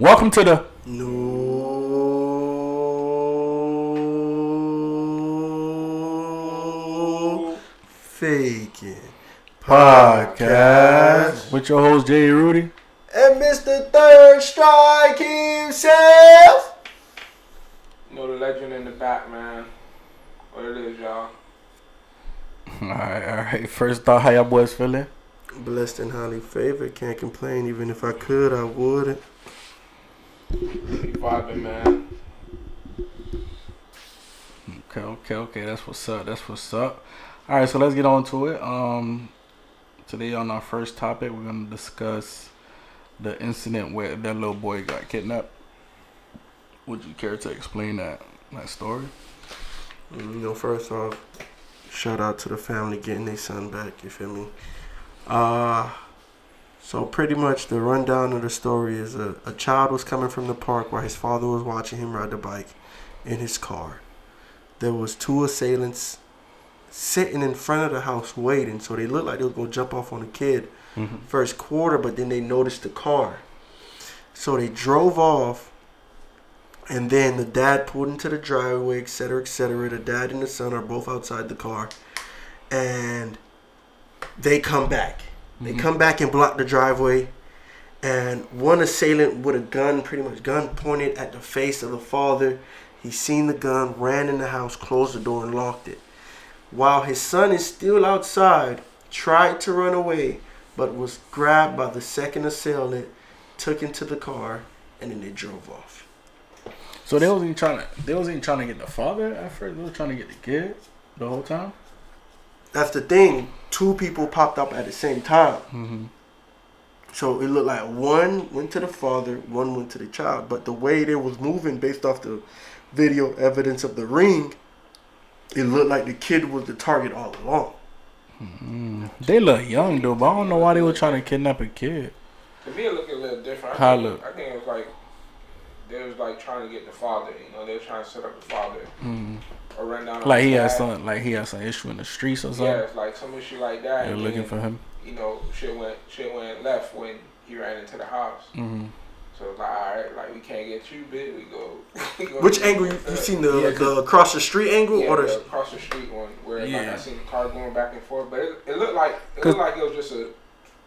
Welcome to the Faking podcast with your host Jay Rudy and Mr. Third Strike himself. You know the legend in the back, man. What it is, y'all. All right. First thought, how y'all boys feeling? Blessed and highly favored. Can't complain. Even if I could, I wouldn't. Keep vibing, man. Okay. That's what's up. All right, so let's get on to it. Today on our first topic, we're gonna discuss the incident where that little boy got kidnapped. Would you care to explain that story? First off, shout out to the family getting their son back. You feel me? So pretty much the rundown of the story is a child was coming from the park while his father was watching him ride the bike in his car. There was two assailants sitting in front of the house waiting, so they looked like they were going to jump off on the kid first quarter, but then they noticed the car. So they drove off, and then the dad pulled into the driveway, etc., etc. The dad and the son are both outside the car, and they come back. They come back and block the driveway, and one assailant with a gun, pretty much gun pointed at the face of the father. He seen the gun, ran in the house, closed the door, and locked it. While his son is still outside, tried to run away, but was grabbed by the second assailant, took into the car, and then they drove off. So they wasn't trying to get the father at first. They were trying to get the kid the whole time. That's the thing. Two people popped up at the same time. So it looked like one went to the father, one went to the child. But the way they was moving based off the video evidence of the ring, it looked like the kid was the target all along. They look young though, but I don't know why they were trying to kidnap a kid. To me, it looked a little different. How I look? think it was like they was like trying to get the father. They were trying to set up the father or run down. Like he had some issue in the streets or something. Yeah, it's like some issue like that. They're looking for him. Shit went left when he ran into the house. So it's like, all right, like we can't get you, bitch. We go. Which angle you seen the across the street angle Yeah, or the the across the street one where like I seen the car going back and forth, but it looked like it was just a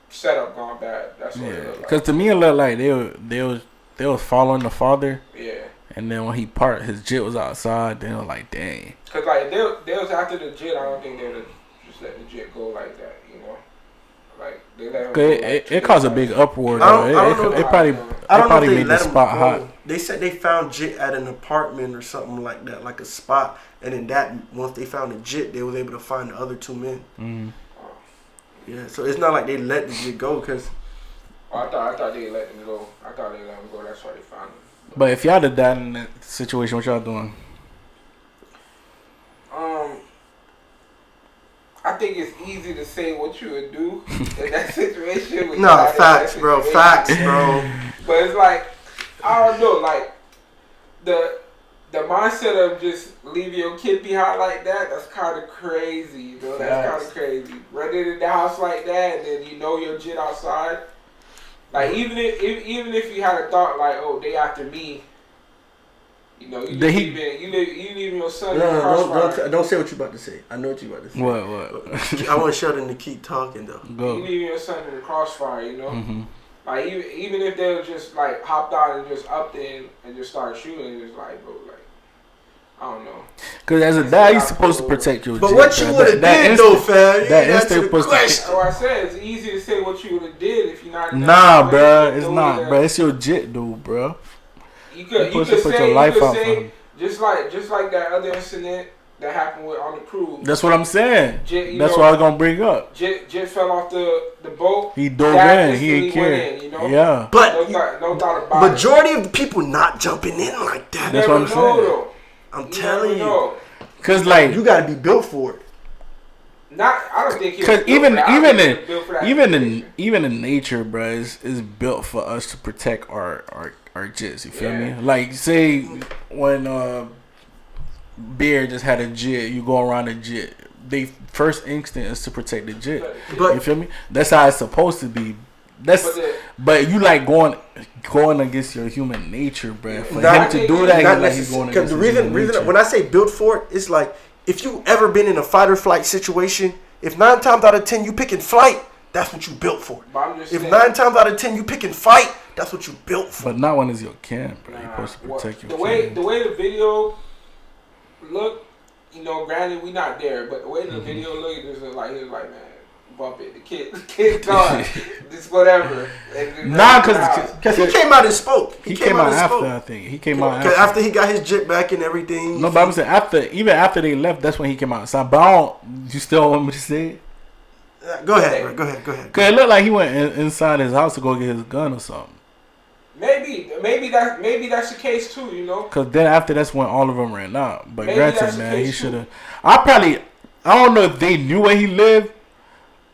setup gone bad. That's what it looked like. Cause to me it looked like they was following the father. Yeah. And then when he parked, his jet was outside. Then it was like, dang. Cause like they was after the jet. I don't think they would just let the jet go like that. Like they let him. It caused a big uproar. It probably made the spot hot. They said they found Jit at an apartment or something like that, like a spot. And then once they found the Jit, they was able to find the other two men. Yeah, so it's not like they let the Jit go, cause. I thought they let them go. I thought they let them go. That's why they found him. But if y'all had died in that situation, what y'all doing? I think it's easy to say what you would do in that situation. No, facts, bro. Facts, bro. But it's like, I don't know, like, the mindset of just leaving your kid behind like that, that's kind of crazy, That's kind of crazy. Running in the house like that, and then your Jit outside. Like, even if you had a thought like, oh, they after me, you leaving your son in the crossfire. Don't say what you about to say. I know what you about to say. What? I want Sheldon to keep talking though. Go. You leaving your son in the crossfire, Like even if they were just like hopped out and just upped in and just started shooting, it's like, bro, like I don't know. Cause as a dad, you're supposed to protect your. But what you would have did though, fam? That instant supposed to. So I said it's easy to say what you would have did if you're not. Nah, bro, it's not, bro. It's your Jit, dude, bro. You could put your life out for him. Just like that other incident that happened on the cruise. That's what I'm saying. That's what I was gonna bring up. Jit fell off the boat. He dove in. He ain't care. Yeah. But no thought about majority of the people not jumping in like that. That's what I'm saying. I'm telling you. Cause like you gotta be built for it. I don't think. Cause even in nature, bro, is built for us to protect our jits. You feel me? Like say when Bear just had a jit, you go around a jit. They first instinct is to protect the jit. But you feel me? That's how it's supposed to be. but you like going against your human nature, bro. For him to do that, he's going against the reason when I say built for it, it's like if you ever been in a fight or flight situation, if 9 times out of 10 you picking flight, that's what you built for. If 9 times out of 10 you picking fight, that's what you built for. But not when it's your camp, bro. You're supposed to protect your camp. The way the video look, granted we not there, but the way the video look, he was like, man, bump it. The kid gone. Just whatever. Because he came out and spoke. He came out after, I think. He came out after he got his jet back and everything. No, but I'm saying even after they left, that's when he came outside. But you still want me to say it? Go ahead, bro. Go ahead. Because it looked like he went inside his house to go get his gun or something. Maybe that's the case too, Because then after that's when all of them ran out. But granted, man, he should have. I don't know if they knew where he lived.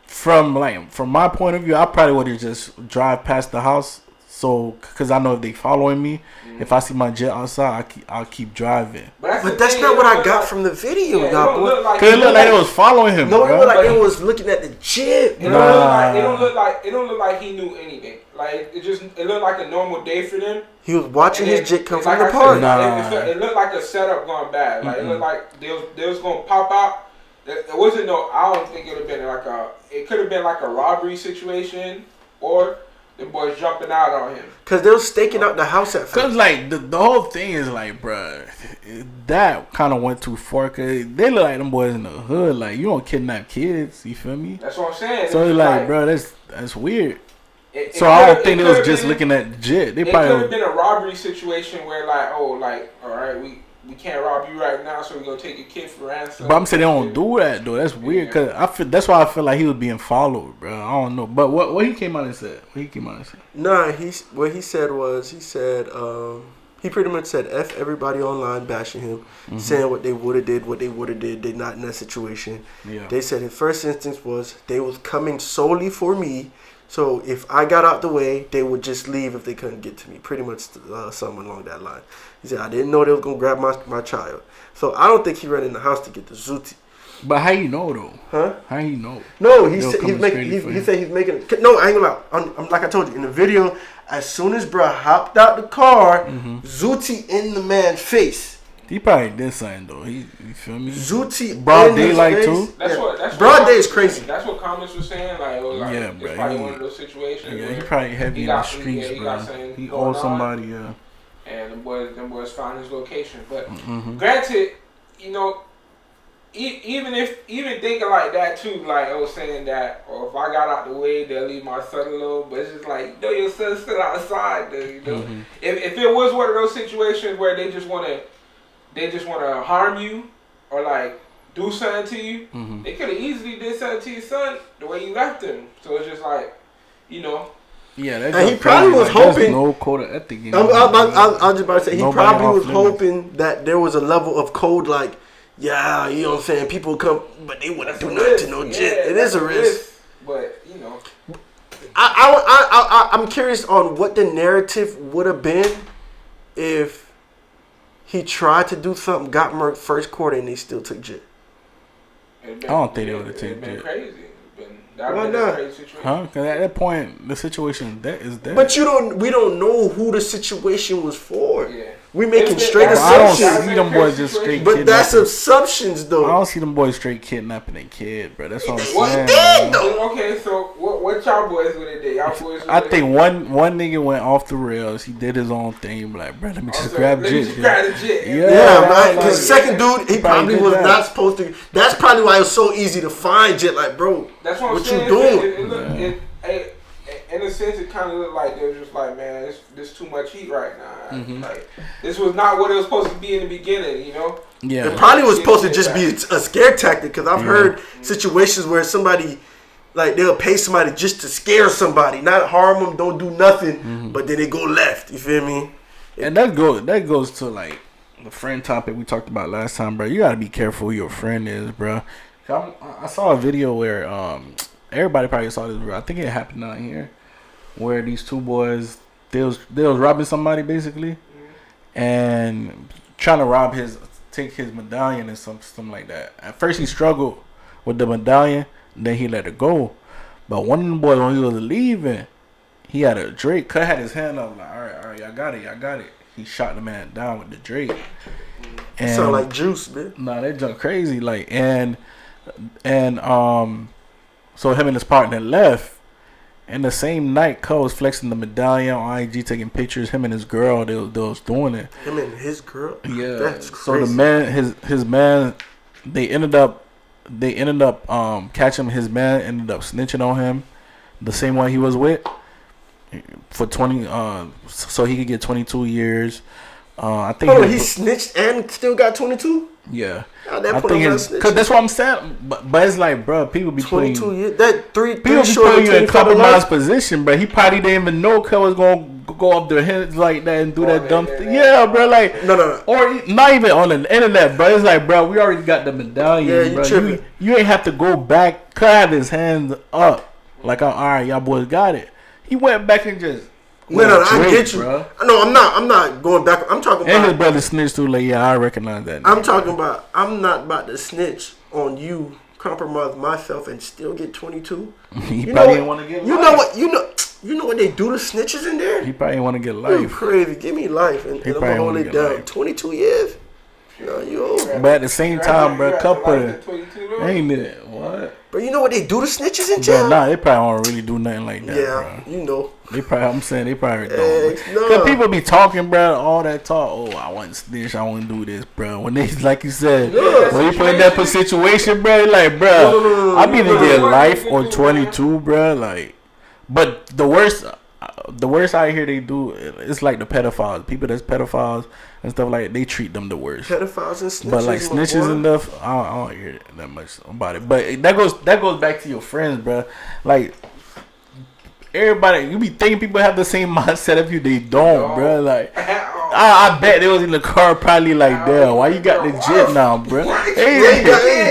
From my point of view, I probably would have just drive past the house. So, because I know if they following me, if I see my jet outside, I'll keep driving. But that's not what I got from the video, y'all. Because it looked like it was following him. No, it looked like it was looking at the jet. It don't look like he knew anything. Like it looked like a normal day for them. He was watching his jet come from the park. It looked like a setup gone bad. Like it looked like they was gonna pop out. It wasn't I don't think it would have been it could have been like a robbery situation or the boys jumping out on him. Because they were staking out the house at first. Because like the whole thing is like, bruh, that kind of went too far. Cause they look like them boys in the hood. Like, you don't kidnap kids, you feel me? That's what I'm saying. So it's like, bro, that's weird. So I don't think they was just looking at the jet. It probably could have been a robbery situation where all right, we can't rob you right now, so we're going to take your kid for ransom. But I'm saying they don't do that, though. That's weird, because that's why I feel like he was being followed, bro. I don't know. But what he came out and said? Nah, what he said, he pretty much said, F everybody online bashing him, saying what they would have did, not in that situation. Yeah. They said his first instance was they was coming solely for me, so if I got out the way, they would just leave if they couldn't get to me. Pretty much something along that line. He said, I didn't know they was going to grab my child. So I don't think he ran in the house to get the Zooty. But how you know, though? Huh? How you know? No, he said he's making... No, I ain't gonna lie. Like I told you, in the video, as soon as bruh hopped out the car, Zooty in the man's face. He probably did something, though. You feel me? Zooty broad daylight, too? That's broad day is crazy. That's what comments were saying. Yeah, bro. It's probably one of those situations. Yeah, he probably heavy in the streets, bro. He owed somebody, yeah. And them boys found his location. But granted, even thinking like that too, saying that, or if I got out the way, they'll leave my son alone. But it's just like, your son's still outside. If it was one of those situations where they just want to harm you or do something to you, they could have easily did something to your son the way you left him. So it's just like, Yeah, and he probably was hoping. No code of ethic. I was just about to say he probably was hoping that there was a level of code yeah, you know what I'm saying. People come, but they wouldn't do nothing to no jet. It is a risk. But I'm curious on what the narrative would have been if he tried to do something, got murked first quarter, and they still took jet. I don't think they would have taken jet. Crazy. Why not? Huh? Because at that point, the situation is dead. But we don't know who the situation was for. Yeah. We making straight assumptions. I don't see them boys just straight But that's assumptions, though. I don't see them boys straight kidnapping a kid, bro. That's what I'm saying. Did, though. Okay, so what y'all boys would have did? Y'all boys I think one nigga went off the rails. He did his own thing. Like, bro, let me just grab jet. Grab the jet. Yeah, man. Because the second dude, he probably was not supposed to. That's probably why it was so easy to find jet. Like, bro, that's what you doing? In a sense, it kind of looked like they were just like, man, this too much heat right now. Like, this was not what it was supposed to be in the beginning, Yeah. It probably was supposed to just be a scare tactic, because I've heard situations where somebody, they'll pay somebody just to scare somebody, not harm them, don't do nothing, but then they go left. You feel me? And that goes to the friend topic we talked about last time, bro. You gotta be careful who your friend is, bro. I saw a video where everybody probably saw this, bro. I think it happened out here, where these two boys they was robbing somebody basically, and trying to take his medallion and something like that. At first he struggled with the medallion, then he let it go. But one of the boys, when he was leaving, he had a Drake. Cut had his hand up like, all right, I got it. He shot the man down with the Drake. And sound like Juice, man. Nah, they jump crazy. Like and so him and his partner left. And the same night, Cuz was flexing the medallion on IG, taking pictures. Him and his girl, they was doing it. Him and his girl. Yeah, that's so crazy. the man, his man, they ended up catching his man. Ended up snitching on him, the same one he was with, for 20. So he could get 22 years. I think. Oh, he snitched and still got 22. Yeah, God, that I think because that's what I'm saying. But it's like, bro, people be 22 putting years. That three people be short putting you in compromised life. position, bro. He probably didn't even know Cuz was gonna go up their heads like that and do that dumb thing. Yeah, bro, like no. Or not even on the internet, bro. It's like, bro, we already got the medallion, Yeah, bro. You ain't have to go back. Cuz had his hands up, like, all right, y'all boys got it. He went back and just. No, I get you. Bro. No, I'm not going back. I'm talking about. And his brother snitched too. Like, yeah, I recognize that. I'm talking about. I'm not about to snitch on you, compromise myself, and still get 22. He probably didn't want to get. You know what? You know what they do to snitches in there? He probably didn't want to get You life. crazy? Give me life, and I'm gonna hold it down. 22 years. No, you old. But at the same time, bro, couple ain't it? What? But you know what they do to snitches in Bro, jail? nah, they probably don't really do nothing like that. Yeah, bro. you know. They probably. I'm saying they probably don't. No. Cause people be talking, bro, all that talk. Oh, I want to snitch. I want to do this, bro. When they, like you said, when you put in that situation, bro, like, bro, I'm either get life or 22, bro. Like, but the worst I hear they do, it's like the pedophiles. People that's pedophiles and stuff like that, they treat them the worst. Pedophiles and snitches. But like snitches and stuff, I don't hear that much about it. But that goes back to your friends, bro. Like everybody, you be thinking people have the same mindset of you. They don't, bro. Like I bet they was in the car probably like, damn, why you got the jet now, bro? Hey,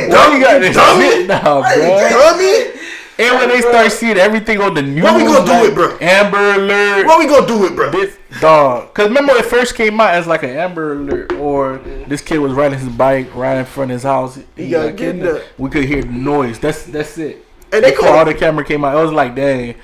why you got the jet now, bro? And when they start seeing everything on the news, what we gonna do it, bro? Amber Alert. What we gonna do it, bro? This dog. Cause remember it first came out as like an Amber Alert, or this kid was riding his bike right in front of his house. He got kidnapped. We could hear the noise. That's it. And they all the camera came out. It was like, dang.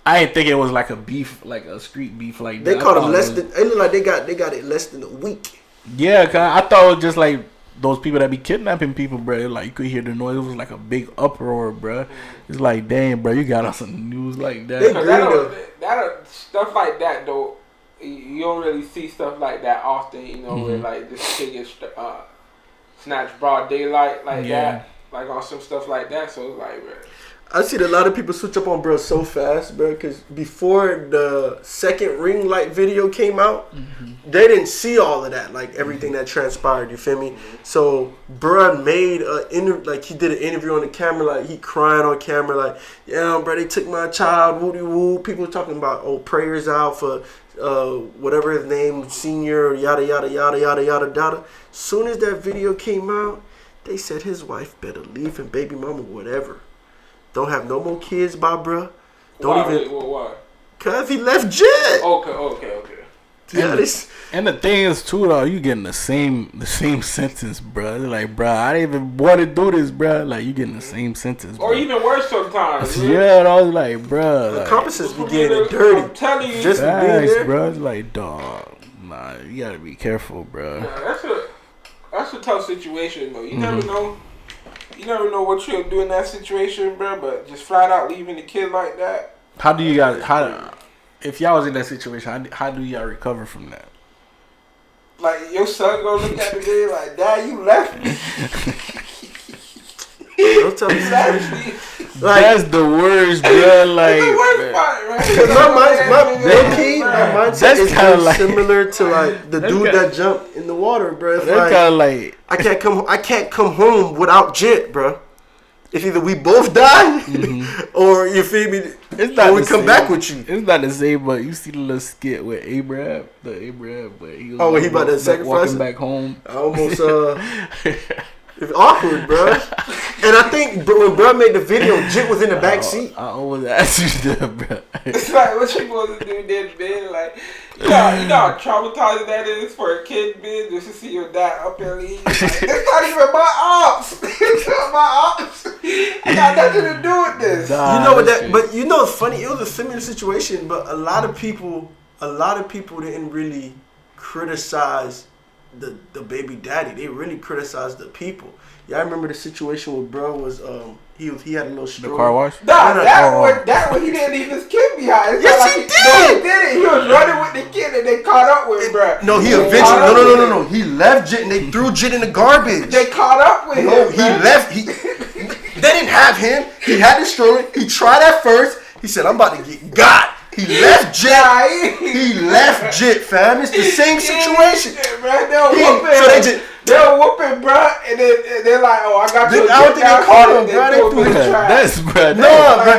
I didn't think it was like a beef, like a street beef like that. They caught him less than. It looked like they got it less than a week. Yeah, cause I thought it was just like those people that be kidnapping people, bro. Like you could hear the noise. It was like a big uproar, bro. It's like, damn, bro, you got us on the news like that. That stuff like that though, you don't really see stuff like that often. You know, where like this kid gets snatched broad daylight like that, like on some stuff like that. So it's like, bro. I seen a lot of people switch up on bro so fast, bro, because before the second ring light video came out, they didn't see all of that, like everything that transpired. You feel me? So bro made like he did an interview on the camera, like he crying on camera, like, yeah, bro, they took my child, woody woo. People talking about prayers out for whatever his name, senior, yada yada yada yada yada yada. Soon as that video came out, they said his wife better leave him, baby mama, whatever. Don't have no more kids, bruh. Why? Cause he left Jet. Okay. Yeah, and the thing is too, though, you getting the same sentence, bro. Like, bro, I didn't even want to do this, bro. Like, you getting the same sentence, bro. Or even worse sometimes. Yeah, I was like, bro. The like, compasses be getting dirty. I'm telling you, just facts, being there, bro. It's like, dog, nah, you gotta be careful, bro. Yeah, that's a tough situation, though. You never know. You never know what you'll do in that situation, bro. But just flat out leaving the kid like that. How do you guys? If y'all was in that situation, how do y'all recover from that? Like your son gonna look at the video like, Dad, you left me. Don't tell me that. Like, that's the worst, bro. Like, the worst part, right? my mindset is kind of like similar to like the dude that jumped in the water, bro. It's that's kind of like I can't come home without Jet, bro. If either we both die, or you feel me, it's not or we come back with you. It's not the same, but you see the little skit with Abraham, but he was when he about to sacrifice walking back home. I almost it's awkward, bro. And I think when bro made the video, Jet was in the back seat. I always ask you that, bro. It's like, what you supposed to do then, man? Like, you know how traumatizing that is for a kid, man, just to see your dad up and leave. Like, that's not even my ops. It's not my ops. I got nothing to do with this. You know what that? But you know, it's funny. It was a similar situation, but a lot of people didn't really criticize the baby daddy. They really criticized the people. Yeah, I remember the situation where bro was he had a little stroke. The car wash? That one he didn't leave his kid behind. It's Yes, like he did. No, he didn't. He was running with the kid and they caught up with him, bro. No, he eventually no. He left Jit and they threw Jit in the garbage. They caught up with him. No, he left. They didn't have him. He had the stroller. He tried at first. He said, "I'm about to get got." He left Jit. He left Jit, fam. It's the same situation. They'll whoop it, bro, and then they're like, "Oh, I got you." I don't think they caught him, bro. They threw the trash. That's bro. No, bro.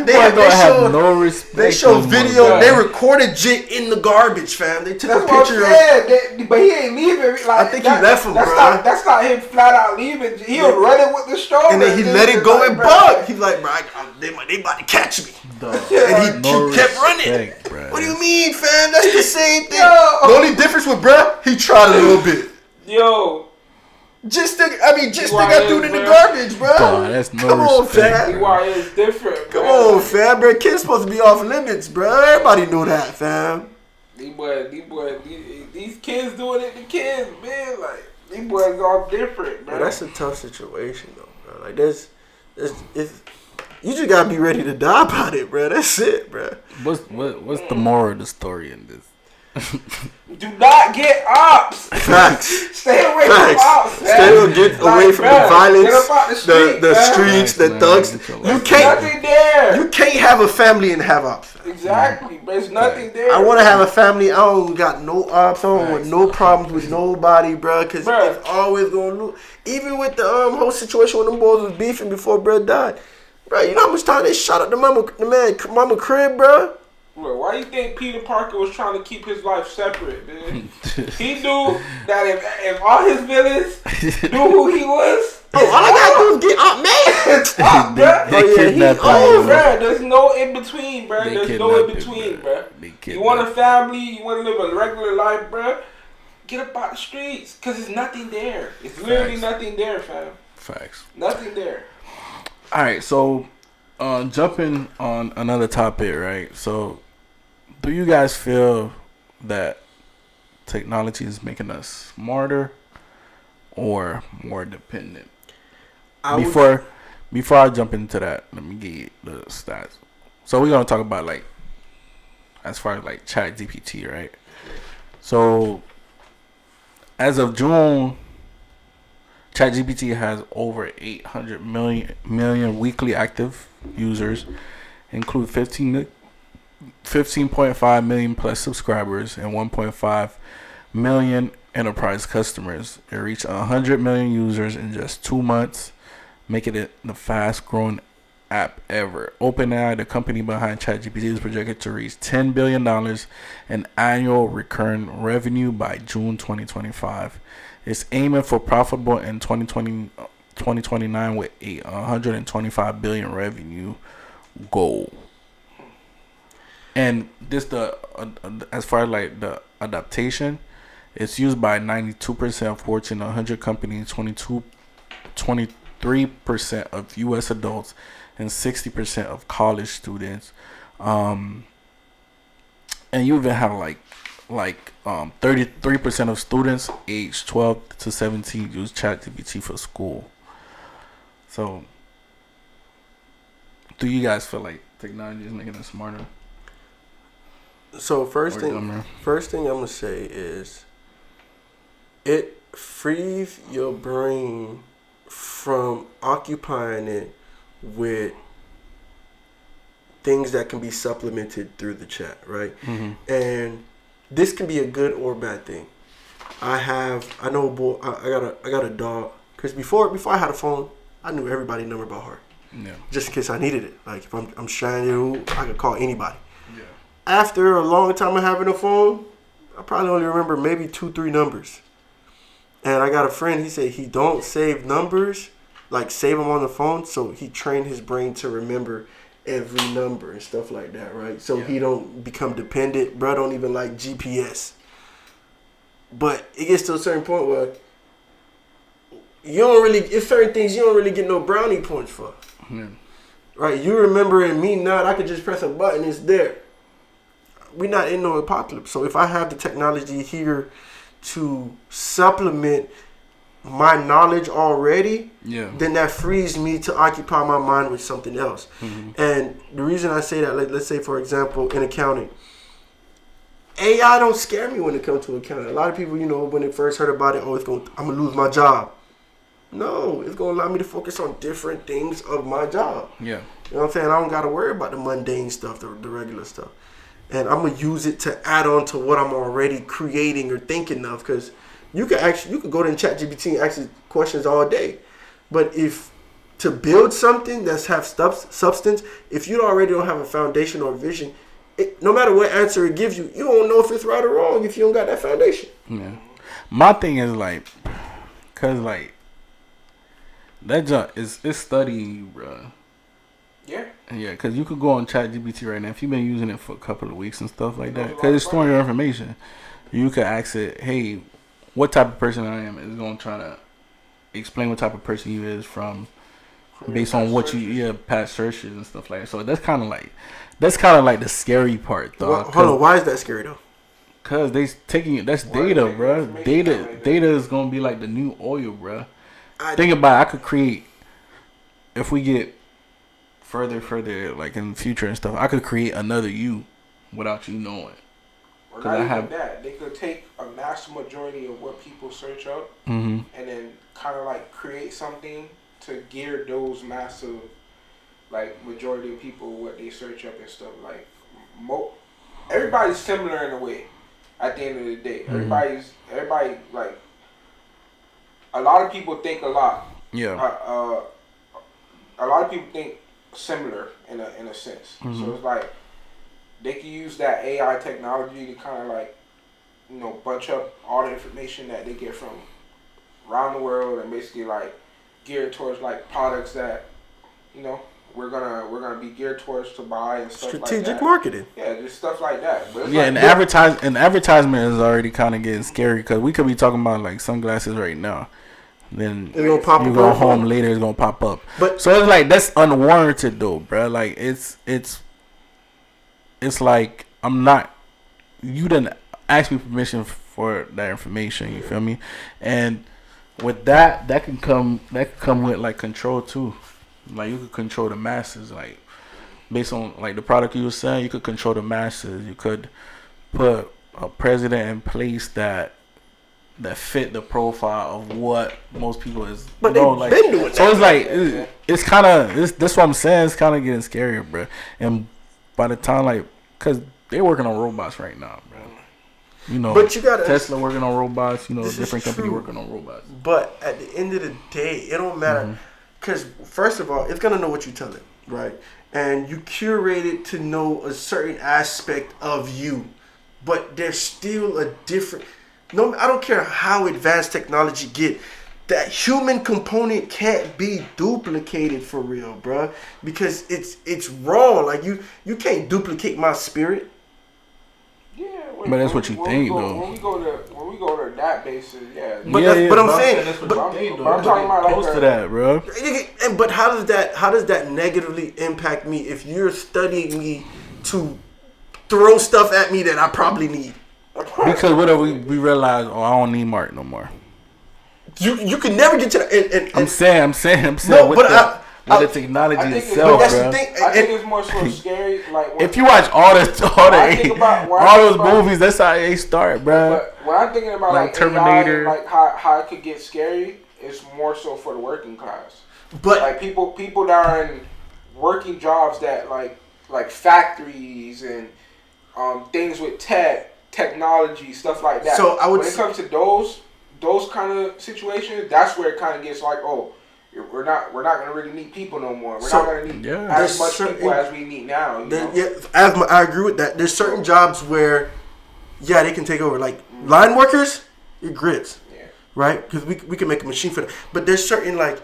They have no respect. They showed video. They recorded Jit in the garbage, fam. They took a picture of. But he ain't leaving. Like, I think he left him, bro. That's not him flat out leaving. He was running with the stroller, and then he let it go and bug. He's like, bro, they about to catch me. And he kept running. What do you mean, fam? That's the same thing. The only difference with bro, he tried a little bit. Yo. Just got threw in the garbage, bro. That's no Come on, respect. fam. DY is different, Come on, fam, bro. Kids supposed to be off limits, bro. Everybody know that, fam. These kids doing it to kids, man. Like, these boys all different, bro. But that's a tough situation, though, bro. Like, you just gotta be ready to die about it, bro. That's it, bro. What's the moral of the story in this? Do not get ops. Facts. Stay away from ops. Get away from the violence, the streets, the thugs. Nothing there. You can't have a family and have ops. Exactly, but there's nothing there. I want to have a family. I don't got no ops. I don't want no problems with nobody, bro. Because it's always going to lose. Even with the whole situation when them boys was beefing before bro died. Bro, you know how much time they shot at the mama crib, bro? Bro, why do you think Peter Parker was trying to keep his life separate, man? He knew that if all his villains knew who he was, all I gotta do is get up, man. Bro, there's no in between, bro. There's no in between, bro. You want a family, you want to live a regular life, bro. Get up out the streets, cause there's nothing there. It's literally nothing there, fam. Facts. Nothing there. All right, so jumping on another topic, right? So, do you guys feel that technology is making us smarter or more dependent? Before I jump into that, let me give you the stats. So we're gonna talk about like as far as like ChatGPT, right? So as of June, ChatGPT has over 800 million weekly active users, include 15.5 million plus subscribers and 1.5 million enterprise customers. It reached 100 million users in just 2 months, making it the fast-growing app ever. OpenAI, the company behind ChatGPT, is projected to reach $10 billion in annual recurring revenue by June 2025. It's aiming for profitable in 2029 with a 125 billion revenue goal. And this as far as like the adaptation, it's used by 92% of Fortune 100 companies, 23% of U.S. adults, and 60% of college students. And you even have like 33% of students aged 12 to 17 use ChatGPT for school. So, do you guys feel like technology is making us smarter? So first thing I'm gonna say is, it frees your brain from occupying it with things that can be supplemented through the chat, right? Mm-hmm. And this can be a good or bad thing. I got a dog. Cause before I had a phone, I knew everybody's number by heart. Yeah. Just in case I needed it. Like if I'm stranded, I could call anybody. Yeah. After a long time of having a phone, I probably only remember maybe 2-3 numbers. And I got a friend, he said he don't save numbers, like save them on the phone, so he trained his brain to remember every number and stuff like that, right? So he don't become dependent. Bro don't even like GPS. But it gets to a certain point where you don't really, it's certain things you don't really get no brownie points for. Right? You remembering me not, I could just press a button, it's there. We're not in no apocalypse. So if I have the technology here to supplement my knowledge already, then that frees me to occupy my mind with something else. And the reason I say that, like, let's say, for example, in accounting, AI don't scare me when it comes to accounting. A lot of people, you know, when they first heard about it, I'm going to lose my job. No, it's going to allow me to focus on different things of my job. You know what I'm saying? I don't got to worry about the mundane stuff, the regular stuff. And I'm going to use it to add on to what I'm already creating or thinking of, because you could go to ChatGPT and ask it questions all day. But if to build something that's have substance, if you already don't have a foundation or vision, no matter what answer it gives you, you don't know if it's right or wrong if you don't got that foundation. My thing is like, cause like that junk is studying you, bro. Yeah, cause you could go on ChatGPT right now if you've been using it for a couple of weeks and stuff like that, cause it's storing your information. You could ask it, hey, what type of person I am? It's gonna try to explain what type of person you is from based on what you past searches and stuff like that. So that's kind of like the scary part, though. Well, hold on, why is that scary though? Cause they taking it. That's data, bro. Data is gonna be like the new oil, bro. Think about it. I could create, if we get further, like in the future and stuff, I could create another you without you knowing. Or not even that. They could take a mass majority of what people search up and then kind of like create something to gear those massive, like, majority of people what they search up and stuff. Like, everybody's similar in a way. At the end of the day, everybody like, a lot of people think a lot. A lot of people think similar in a sense. So it's like they can use that AI technology to kind of like, you know, bunch up all the information that they get from around the world and basically like geared towards like products that, you know, we're gonna be geared towards to buy and stuff like that. Strategic marketing. Yeah, just stuff like that. But and advertisement is already kind of getting scary, because we could be talking about like sunglasses right now. Then you go home later, it's gonna pop up. But so it's like that's unwarranted though, bro. Like it's like you didn't ask me permission for that information. You feel me? And with that can come with like control too. Like you could control the masses, like based on like the product you were selling. You could control the masses. You could put a president in place that fit the profile of what most people is. But they've been doing that. So it's like it's kind of that's what I'm saying. It's kind of getting scarier, bro. And by the time like, cause they're working on robots right now, bro. You know, but you gotta, Tesla working on robots. You know, different company working on robots. But at the end of the day, it don't matter. Because first of all, it's gonna know what you tell it, right? And you curate it to know a certain aspect of you, but there's still a different. No, I don't care how advanced technology get. That human component can't be duplicated for real, bro. Because it's raw. Like you can't duplicate my spirit. Yeah, but that's what you think, though. When we go to that basis, yeah. But I'm saying, that's what you think, though. I'm talking about close to that, bro. But how does that negatively impact me if you're studying me to throw stuff at me that I probably need? Because whatever we realize, I don't need Mark no more. You can never get to that. I'm saying. No, but the technology itself, that's the thing. I think it's more so scary. Like if you watch all those movies, that's how they start, bro. But when I'm thinking about like Terminator, AI, like how it could get scary, it's more so for the working class. But like people that are in working jobs that like factories and things with technology, stuff like that. So when it comes to those kind of situations, that's where it kind of gets like, oh, we're not gonna really need people no more. We're not gonna need as much people as we need now. I agree with that. There's certain jobs where, they can take over. Like line workers, you're grits, right? Because we can make a machine for that. But there's certain like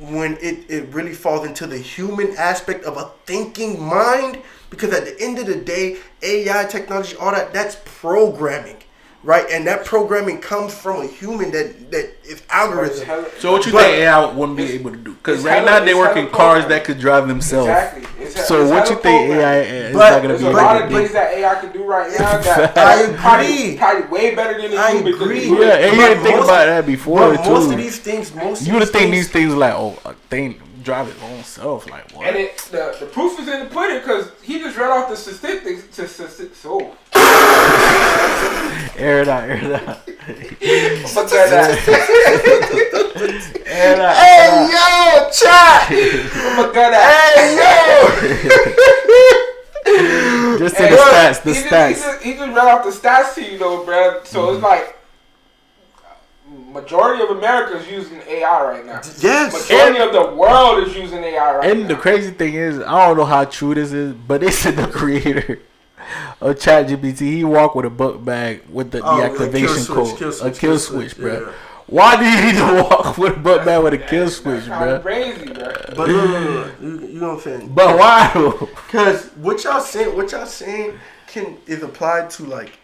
when it really falls into the human aspect of a thinking mind, because at the end of the day, AI technology, all that's programming, right? And that programming comes from a human that is algorithm. So what you think AI wouldn't be able to do? Because right now they work in cars that could drive themselves. Exactly. So what you think AI is But not going to be There's a able lot to of do? things that AI can do right now that I agree. probably way better than the I human. agree. Yeah, and you But didn't think most- about that before But too. most of these things, You would think these things like, oh, a thing drive its own self, like what? And the proof is in the pudding because he just read off the statistics. So Air it out. fuck that. Air it out. Hey yo, chat. Fuck that. Hey yo. Just say the stats. The stats. He just read off the stats to you though, bro. So it's like majority of America is using AI right now. Yes. Majority of the world is using AI right now. And the crazy thing is, I don't know how true this is, but they said the creator of ChatGPT, he walked with a book bag with the deactivation code, a kill switch, bro. Yeah. Why do you need to walk with a book bag with a kill switch, That's kinda bro? crazy, bro. But look, you know what I'm saying? But why though? Because what y'all saying is applied to like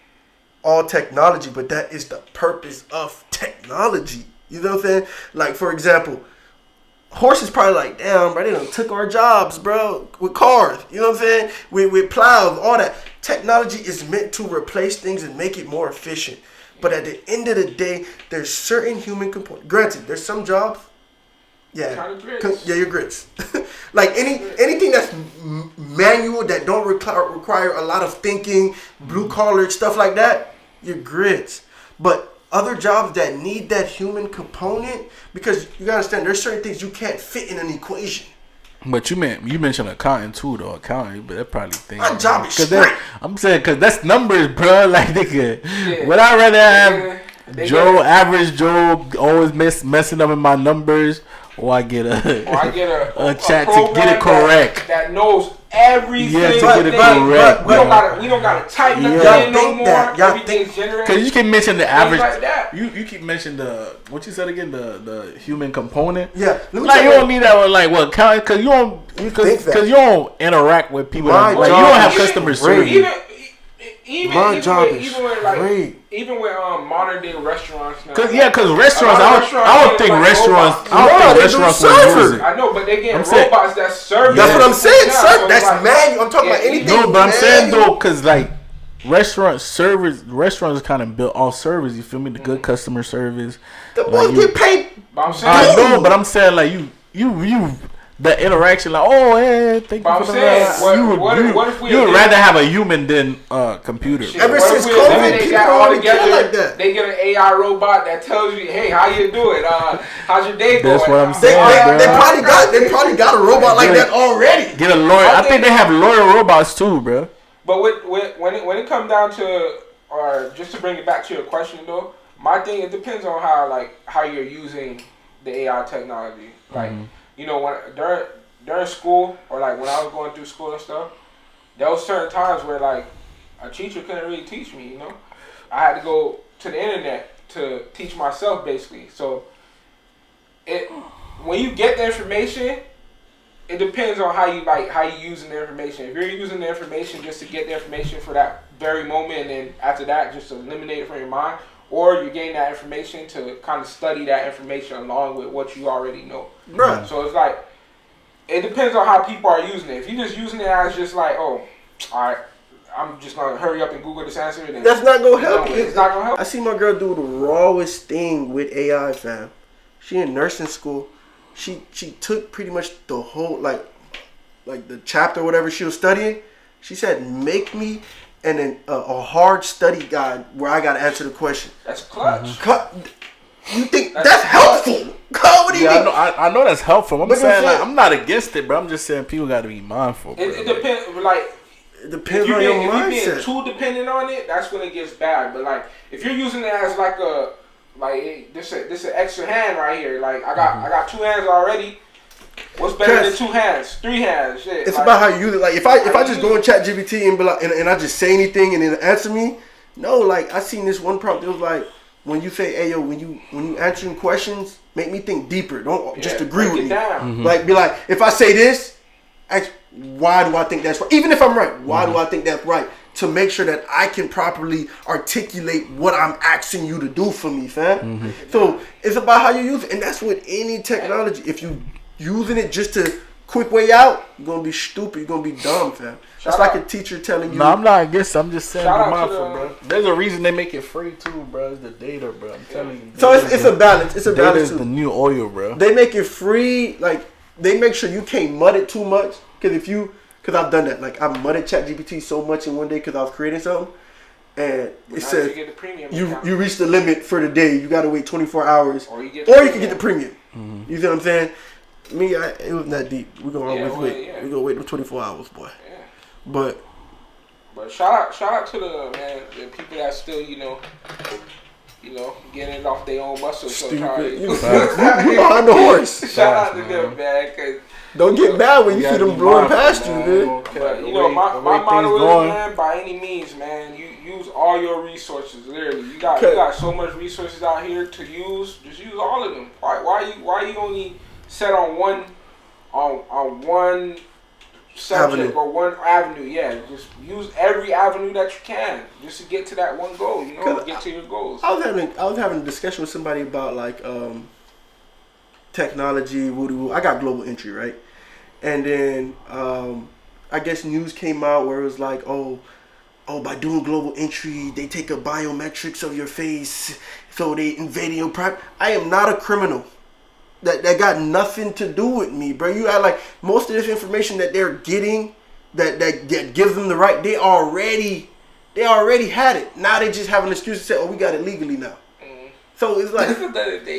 all technology, but that is the purpose of technology. You know what I'm saying? Like for example, horses probably like, damn, bro, they done took our jobs, bro, with cars. You know what I'm saying? With plows, all that. Technology is meant to replace things and make it more efficient. But at the end of the day, there's certain human components. Granted, there's some jobs. Yeah, Kind of grits. yeah, your grits. Like anything that's manual that don't require a lot of thinking, blue collar stuff like that, your grits. But other jobs that need that human component, because you gotta understand, there's certain things you can't fit in an equation. But you mentioned accounting too, though. Accounting, but that probably thing. My job is that, I'm saying, cause that's numbers, bro. Like nigga, Yeah. would I rather have They Joe, get average Joe, always messing up in my numbers, or I get a a chat to get it correct? That knows everything. Yeah, to get it correct, We don't gotta type nothing Yeah. in no Think more. that. Y'all Everything's generated. Cause you can mention the Things average. like that. You keep mentioning the what you said again, the human component. Yeah, let me Like tell you don't need that with like what count because you don't think because that. you don't interact with people. My Like you job don't have is customer great. service. My job is great. Even with modern day restaurants now. Cause restaurants, A lot of I restaurants don't get, think like, restaurants, robots. I don't No, think they do restaurants server. will use it. I know, but they getting I'm saying- robots that serve. That's you. what I'm saying, Yeah, sir. so That's like- manual. I'm talking Yeah, about anything. No, but I'm saying manual. though, cause like restaurants are kind of built off service. You feel me? The good customer service. The Like, boys you- get paid. But I'm saying, I know, but I'm saying like you the interaction, like oh hey, thank But you I'm for the saying, ride. what- You would what if we you would did- rather have a human than a computer. Shit, Ever what since if COVID, they people got don't all really care together, like that. They get an AI robot that tells you, "Hey, how you doing? How's your day going?" That's what I'm They, saying, they, they bro. probably got a robot like that already. Get a lawyer. I think they have lawyer robots too, bro. But when it comes down to, or just to bring it back to your question though, my thing, it depends on how you're using the AI technology. Like you know, when during school or like when I was going through school and stuff, there was certain times where like a teacher couldn't really teach me. You know, I had to go to the internet to teach myself basically. So when you get the information, it depends on how you using the information. If you're using the information just to get the information for that very moment, and then after that just to eliminate it from your mind, or you're getting that information to kind of study that information along with what you already know. Bruh. So it's like it depends on how people are using it. If you're just using it as just like, oh, all right, I'm just gonna hurry up and Google this answer, then That's not gonna help you. It's not gonna help. I see my girl do the rawest thing with AI, fam. She in nursing school. She took pretty much the whole like the chapter, whatever she was studying. She said, "Make me a hard study guide where I gotta answer the question." That's clutch. You think that's helpful? What do you Yeah, mean? I know that's helpful. I'm But saying I'm like saying- I'm not against it, but I'm just saying people got to be mindful. Bro. It depends. Like It depends if on your you're being mindset. too dependent on it, that's when it gets bad. But like if you're using it as like a hey, this an extra hand right here. Like I got two hands already. What's better than 2 hands? 3 hands. Shit. It's like, about how you use it. Like if I just go in ChatGPT and be like, and I just say anything and it answer me. No, like I seen this one prompt. It was like, when you say, hey yo, when you answering questions, make me think deeper. Don't just agree with me. Down. Like be like, if I say this, ask, why do I think that's right? Even if I'm right, why do I think that's right? To make sure that I can properly articulate what I'm asking you to do for me, fam. So it's about how you use it, and that's with any technology. If you using it just to quick way out, you're gonna be stupid. You're gonna be dumb, fam. That's like a teacher telling you. No, I'm not against. I'm just saying, be mindful, bro. There's a reason they make it free too, bro. It's the data, bro. I'm telling you. So it's a balance. It's a Data balance is too. the new oil, bro. They make it free. Like they make sure you can't mud it too much. Because I've done that. Like I mudded ChatGPT so much in one day because I was creating something, and it said you reached the limit for the day. You got to wait 24 hours, or you can get the premium. You see what I'm saying? Me, it wasn't that deep. We're gonna always wait. We're gonna wait them 24 hours, boy. Yeah. But shout out to the people that still getting it off their own muscle. Stupid. You behind the horse. Shout out to them, man. Cause don't get mad when you see them blowing past you, man. But, my motto is, man, by any means, man, you use all your resources. Literally, you got so much resources out here to use. Just use all of them. Why you only set on one subject or one avenue? Yeah, just use every avenue that you can just to get to that one goal. Get to your goals. I was having a discussion with somebody about like technology. I got global entry, right? And then I guess news came out where it was like, oh, by doing global entry, they take a biometrics of your face, so they invading your private. I am not a criminal. That got nothing to do with me, bro. You act like most of this information that they're getting, that gives them the right, they already had it. Now they just have an excuse to say, oh, we got it legally now. So it's like,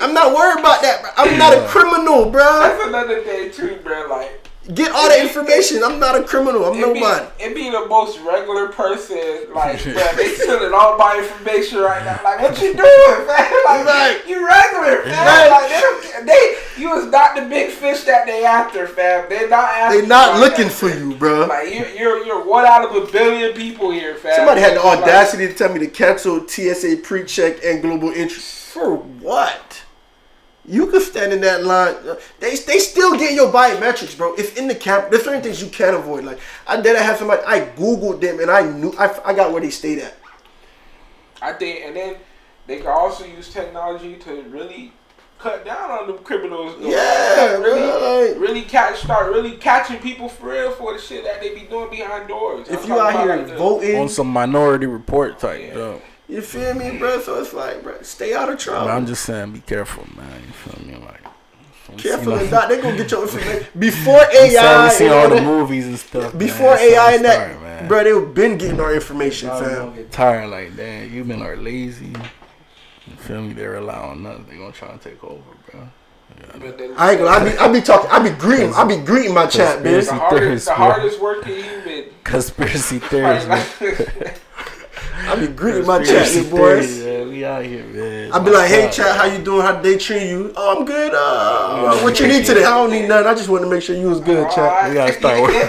I'm not worried about that, bro. I'm not a criminal, bro. That's another day too, bro. Like, get all the information. I'm not a criminal. I'm nobody. It be the most regular person, like, bro, they stealing all my information right now. Like, what you doing, man? Like, you regular, fam. Like, you was not the big fish that they after, fam. They're not after. They not looking for you, bro. Like, you're one out of a billion people here, fam. Somebody had the audacity to tell me to cancel TSA pre-check and global entry. For what? You could stand in that line. They still get your biometrics, bro. It's in the camp. There's certain things you can't avoid. Like I had somebody. I googled them and I knew I got where they stayed at. I think, and then they can also use technology to really cut down on the criminals. Yeah, really catching people for real for the shit that they be doing behind doors. If you out here voting on some Minority Report type stuff. You feel me, bro? So it's like, bro, stay out of trouble. But I'm just saying, be careful, man. You feel me? Like, careful and not. They gonna get your information before AI. We see all the movies and stuff. Before AI and that, man. Bro, they've been getting our information, fam. Don't get tired like that. You men are lazy. You feel me? They rely on nothing. They gonna try to take over, bro. Yeah. I ain't gonna. I be talking. I be greeting my chat, man. The hardest working human. Conspiracy theories, man. I be greeting my chat, you boys. Yeah, we out here, man. I be like, hey, chat, how you doing? How did they treat you? Oh, I'm good. What you need today? I don't need nothing. I just want to make sure you was good, chat. We gotta start working.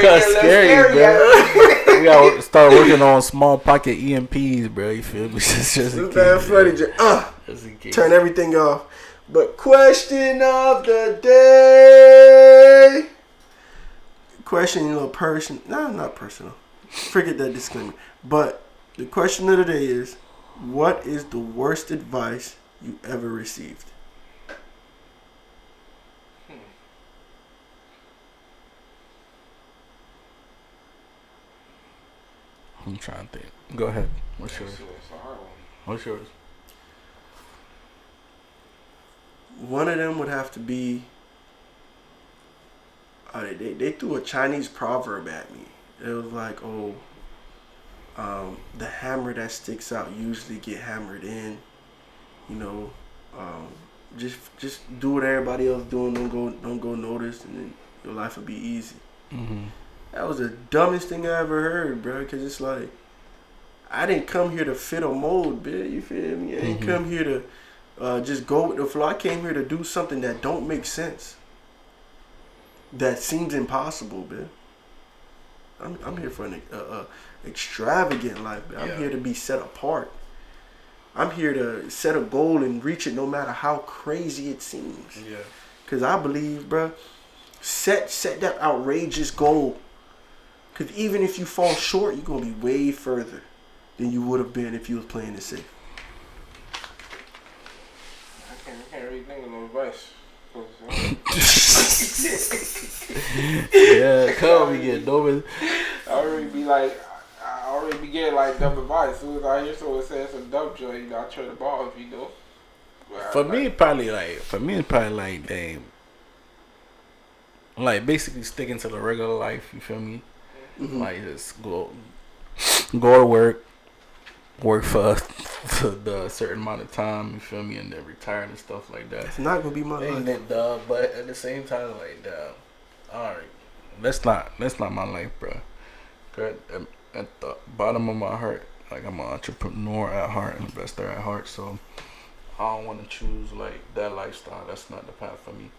That's scary, bro. We gotta start working on small pocket EMPs, bro. You feel me? Just in case, funny. Turn everything off. But question of the day. Question, not personal. Forget that disclaimer. But the question of the day is, what is the worst advice you ever received? I'm trying to think. Go ahead. What's yours? What's yours? One of them would have to be, they threw a Chinese proverb at me. It was like, the hammer that sticks out usually get hammered in. Just do what everybody else doing. Don't go notice, and then your life will be easy. Mm-hmm. That was the dumbest thing I ever heard, bro. Cause it's like, I didn't come here to fit a mold, bitch. You feel me? I didn't come here to just go with the flow. I came here to do something that don't make sense. That seems impossible, bitch. I'm here for an extravagant life, man. I'm here to be set apart. I'm here to set a goal and reach it no matter how crazy it seems. Yeah. Because I believe, bro, set that outrageous goal. Because even if you fall short, you're going to be way further than you would have been if you was playing it safe. I can't really think of no advice. Yeah, come we get no. I already be getting like dumb advice. As soon as I hear someone saying some dumb joint, you know, I turn the ball off, you know. For me, it's probably like, damn. Like, basically sticking to the regular life, you feel me? Mm-hmm. Like, just go to work for the certain amount of time, you feel me, and then retire and stuff like that. It's not going to be my Ain't life. it, dog? But at the same time, like, alright, that's not my life, bro. At the bottom of my heart, like, I'm an entrepreneur at heart, investor at heart, so I don't want to choose like that lifestyle. That's not the path for me.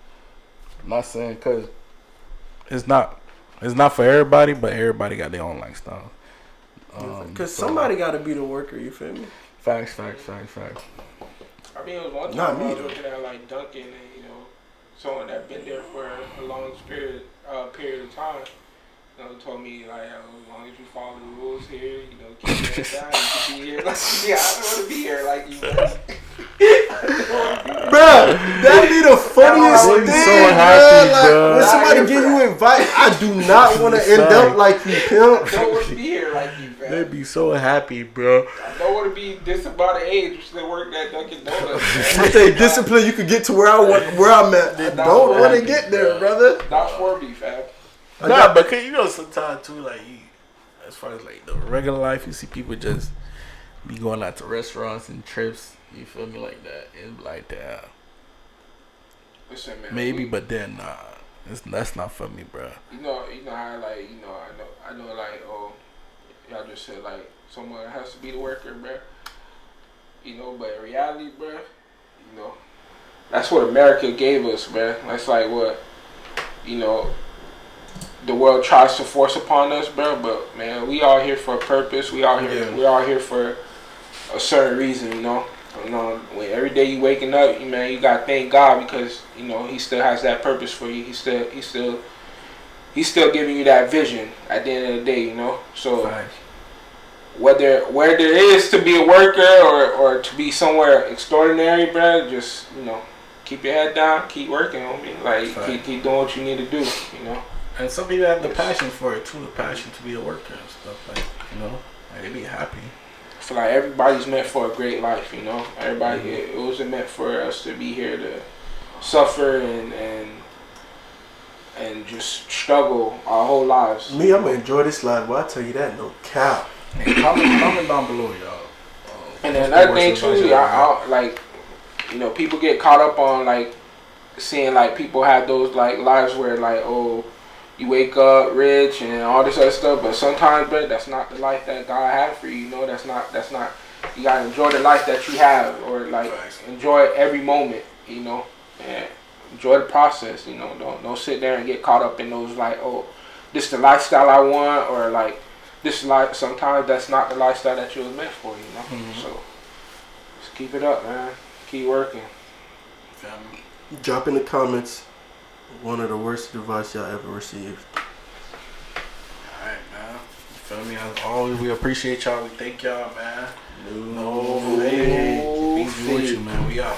I'm not saying because it's not for everybody, but everybody got their own lifestyle. Because somebody got to be the worker, you feel me? Facts. I mean, it was one Not time me, I was though. looking at like Duncan and, you know, someone that been there for a long period of time. You know, told me like, as long as you follow the rules here, you know, keep your head down, you can be here. Like, yeah, I don't want to be here like you. Bruh, that be the funniest They be thing, so happy, bruh. bruh. Like, when somebody give you advice, I do not want to end up like you, pimp. I don't want to be here like you, man. They be so happy, bro. I don't want to be this about the age, which they work at Dunkin' Donuts. I say discipline, you could get to where I'm at. I don't want to get there, brother. Not for me, fam. Nah, but you know, sometimes too, like, as far as like the regular life, you see people just be going out to restaurants and trips. You feel me, like that? It's like that. Listen, man. Maybe, but then nah, that's not for me, bro. You know how like I know like y'all just said like someone has to be the worker, bro. You know, but in reality, bro, you know, that's what America gave us, bro. That's like what, you know, the world tries to force upon us, bro. But man, we all here for a purpose. We all here. Yeah. We all here for a certain reason, you know. You know, when every day you waking up, man, you gotta thank God because you know He still has that purpose for you. He's still giving you that vision at the end of the day, you know. So Facts. where there is to be a worker or to be somewhere extraordinary, bro, just you know, keep your head down, keep working on me, like keep doing what you need to do, you know. And some people have the passion for it too, the passion to be a worker and stuff, like, you know, like they be happy. I feel like everybody's meant for a great life, you know. Everybody, it wasn't meant for us to be here to suffer and just struggle our whole lives. Me, I'm gonna enjoy this life. Well, I tell you that, no cap. Hey, comment down below, y'all. And then another thing too, I like, you know, people get caught up on like seeing like people have those like lives where like, oh, you wake up rich and all this other stuff, but sometimes, bro, that's not the life that God had for you. You know, that's not. You gotta enjoy the life that you have, or like enjoy every moment. You know, and enjoy the process. You know, don't sit there and get caught up in those like, oh, this is the lifestyle I want, or like this life. Sometimes that's not the lifestyle that you was meant for. You know, so just keep it up, man. Keep working. Drop in the comments one of the worst advice y'all ever received. Alright, man. You feel me? As always, we appreciate y'all. We thank y'all, man. No Peace be with you, man. We out.